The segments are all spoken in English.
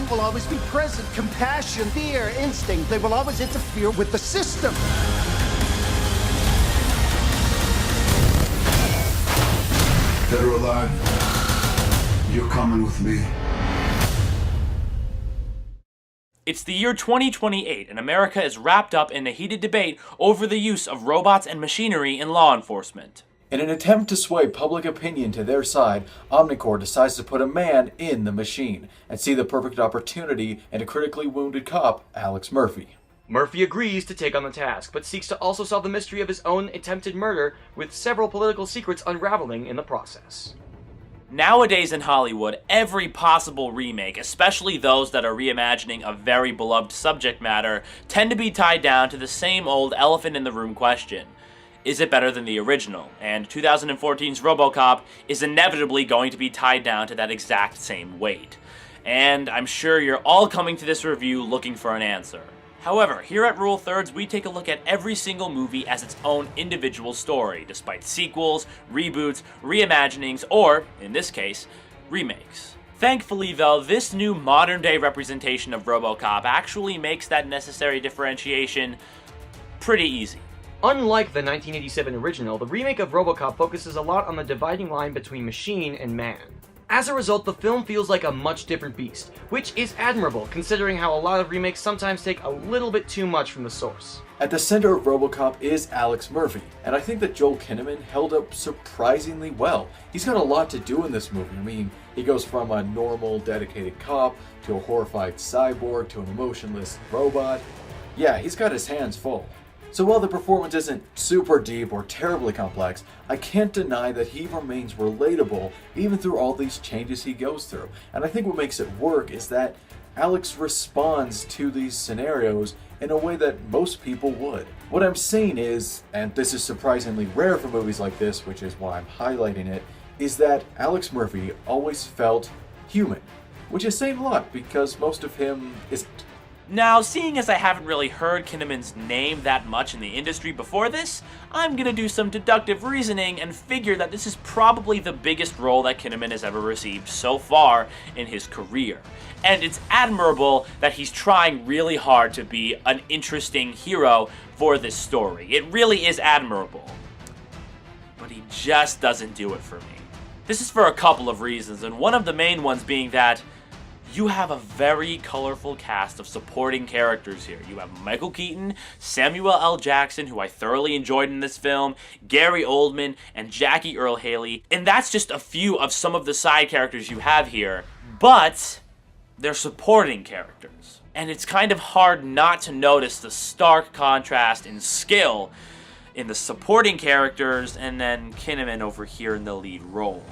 one will always be present. Compassion, fear, instinct, they will always interfere with the system. Dead or alive, you're coming with me. It's the year 2028, and America is wrapped up in a heated debate over the use of robots and machinery in law enforcement. In an attempt to sway public opinion to their side, Omnicorp decides to put a man in the machine and see the perfect opportunity in a critically wounded cop, Alex Murphy. Murphy agrees to take on the task, but seeks to also solve the mystery of his own attempted murder, with several political secrets unraveling in the process. Nowadays in Hollywood, every possible remake, especially those that are reimagining a very beloved subject matter, tend to be tied down to the same old elephant in the room question. Is it better than the original? And 2014's RoboCop is inevitably going to be tied down to that exact same weight. And I'm sure you're all coming to this review looking for an answer. However, here at Rule Thirds, we take a look at every single movie as its own individual story, despite sequels, reboots, reimaginings, or, in this case, remakes. Thankfully, though, this new modern-day representation of RoboCop actually makes that necessary differentiation pretty easy. Unlike the 1987 original, the remake of RoboCop focuses a lot on the dividing line between machine and man. As a result, the film feels like a much different beast, which is admirable considering how a lot of remakes sometimes take a little bit too much from the source. At the center of RoboCop is Alex Murphy, and I think that Joel Kinnaman held up surprisingly well. He's got a lot to do in this movie. I mean, he goes from a normal, dedicated cop to a horrified cyborg to an emotionless robot. Yeah, he's got his hands full. So while the performance isn't super deep or terribly complex, I can't deny that he remains relatable even through all these changes he goes through. And I think what makes it work is that Alex responds to these scenarios in a way that most people would. What I'm saying is, and this is surprisingly rare for movies like this, which is why I'm highlighting it, is that Alex Murphy always felt human, which is saying a lot because most of him isn't. Now, seeing as I haven't really heard Kinnaman's name that much in the industry before this, I'm gonna do some deductive reasoning and figure that this is probably the biggest role that Kinnaman has ever received so far in his career. And it's admirable that he's trying really hard to be an interesting hero for this story. It really is admirable. But he just doesn't do it for me. This is for a couple of reasons, and one of the main ones being that you have a very colorful cast of supporting characters here. You have Michael Keaton, Samuel L. Jackson, who I thoroughly enjoyed in this film, Gary Oldman, and Jackie Earle Haley. And that's just a few of some of the side characters you have here, but they're supporting characters. And it's kind of hard not to notice the stark contrast in skill in the supporting characters and then Kinnaman over here in the lead role.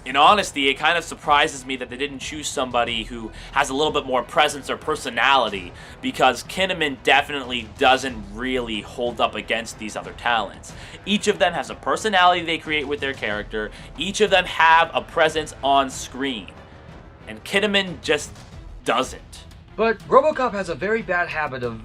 In honesty, it kind of surprises me that they didn't choose somebody who has a little bit more presence or personality, because Kinnaman definitely doesn't really hold up against these other talents. Each of them has a personality they create with their character, each of them have a presence on screen, and Kinnaman just doesn't. But RoboCop has a very bad habit of,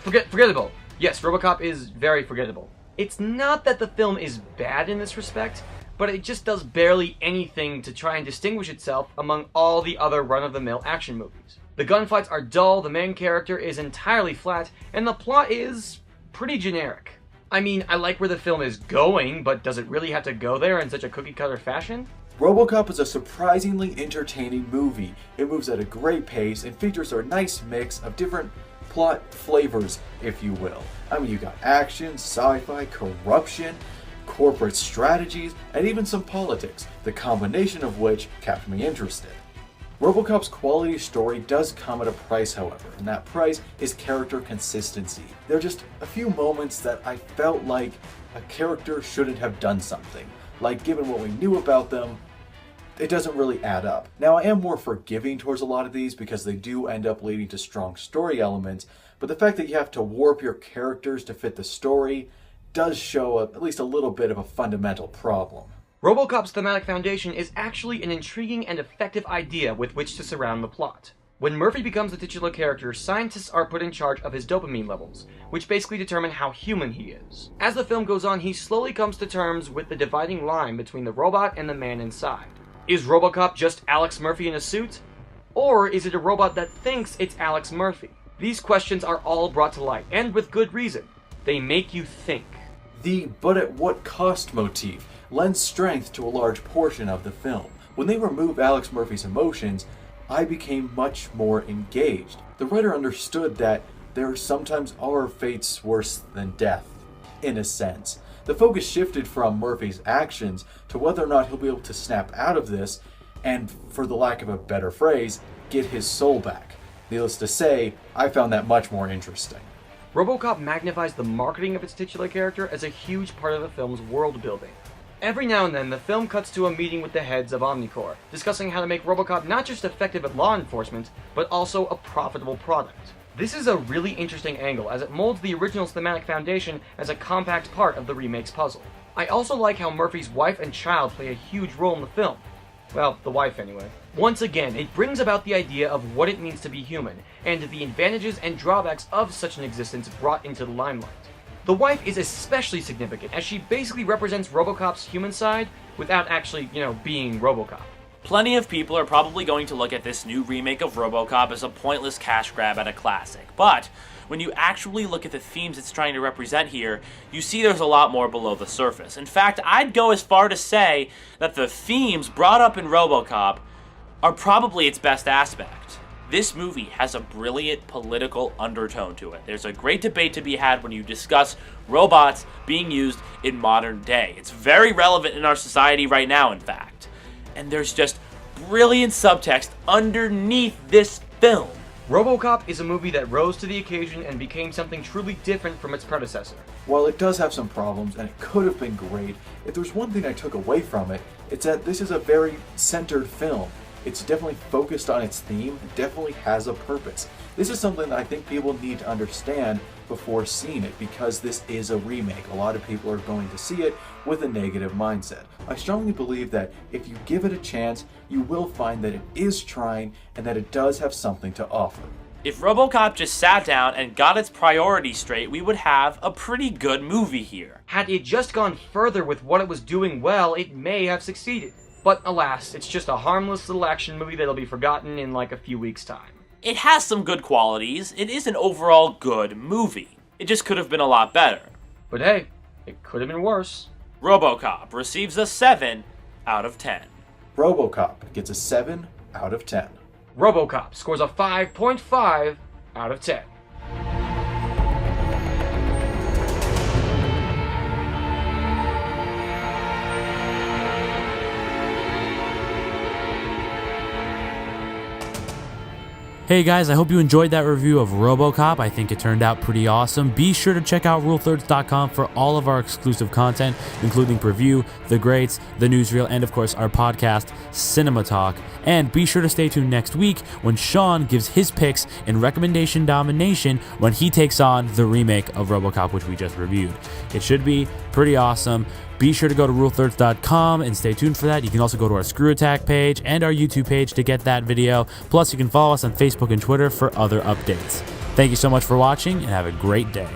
forgettable. Yes, RoboCop is very forgettable. It's not that the film is bad in this respect, but it just does barely anything to try and distinguish itself among all the other run-of-the-mill action movies. The gunfights are dull, the main character is entirely flat, and the plot is pretty generic. I mean, I like where the film is going, but does it really have to go there in such a cookie-cutter fashion? RoboCop is a surprisingly entertaining movie. It moves at a great pace and features a nice mix of different plot flavors, if you will. I mean, you got action, sci-fi, corruption, corporate strategies, and even some politics, the combination of which kept me interested. RoboCop's quality story does come at a price, however, and that price is character consistency. There are just a few moments that I felt like a character shouldn't have done something. Like, given what we knew about them, it doesn't really add up. Now, I am more forgiving towards a lot of these because they do end up leading to strong story elements, but the fact that you have to warp your characters to fit the story does show at least a little bit of a fundamental problem. RoboCop's thematic foundation is actually an intriguing and effective idea with which to surround the plot. When Murphy becomes the titular character, scientists are put in charge of his dopamine levels, which basically determine how human he is. As the film goes on, he slowly comes to terms with the dividing line between the robot and the man inside. Is RoboCop just Alex Murphy in a suit? Or is it a robot that thinks it's Alex Murphy? These questions are all brought to light, and with good reason. They make you think. The "but at what cost" motif lends strength to a large portion of the film. When they remove Alex Murphy's emotions, I became much more engaged. The writer understood that there sometimes are fates worse than death, in a sense. The focus shifted from Murphy's actions to whether or not he'll be able to snap out of this and, for the lack of a better phrase, get his soul back. Needless to say, I found that much more interesting. RoboCop magnifies the marketing of its titular character as a huge part of the film's world building. Every now and then, the film cuts to a meeting with the heads of Omnicorp, discussing how to make RoboCop not just effective at law enforcement, but also a profitable product. This is a really interesting angle, as it molds the original's thematic foundation as a compact part of the remake's puzzle. I also like how Murphy's wife and child play a huge role in the film. Well, the wife anyway. Once again, it brings about the idea of what it means to be human, and the advantages and drawbacks of such an existence brought into the limelight. The wife is especially significant, as she basically represents RoboCop's human side without actually, being RoboCop. Plenty of people are probably going to look at this new remake of RoboCop as a pointless cash grab at a classic, but when you actually look at the themes it's trying to represent here, you see there's a lot more below the surface. In fact, I'd go as far to say that the themes brought up in RoboCop are probably its best aspect. This movie has a brilliant political undertone to it. There's a great debate to be had when you discuss robots being used in modern day. It's very relevant in our society right now, in fact. And there's just brilliant subtext underneath this film. RoboCop is a movie that rose to the occasion and became something truly different from its predecessor. While it does have some problems, and it could have been great, if there's one thing I took away from it, it's that this is a very centered film. It's definitely focused on its theme, it definitely has a purpose. This is something that I think people need to understand before seeing it, because this is a remake. A lot of people are going to see it with a negative mindset. I strongly believe that if you give it a chance, you will find that it is trying and that it does have something to offer. If RoboCop just sat down and got its priorities straight, we would have a pretty good movie here. Had it just gone further with what it was doing well, it may have succeeded. But alas, it's just a harmless little action movie that'll be forgotten in like a few weeks' time. It has some good qualities. It is an overall good movie. It just could have been a lot better. But hey, it could have been worse. RoboCop receives a 7 out of 10. RoboCop gets a 7 out of 10. RoboCop scores a 5.5 out of 10. Hey guys, I hope you enjoyed that review of RoboCop. I think it turned out pretty awesome. Be sure to check out RuleThirds.com for all of our exclusive content, including Preview, The Greats, The Newsreel, and of course our podcast, Cinema Talk. And be sure to stay tuned next week when Sean gives his picks in recommendation domination when he takes on the remake of RoboCop, which we just reviewed. It should be pretty awesome. Be sure to go to RuleThirds.com and stay tuned for that. You can also go to our Screw Attack page and our YouTube page to get that video. Plus, you can follow us on Facebook and Twitter for other updates. Thank you so much for watching and have a great day.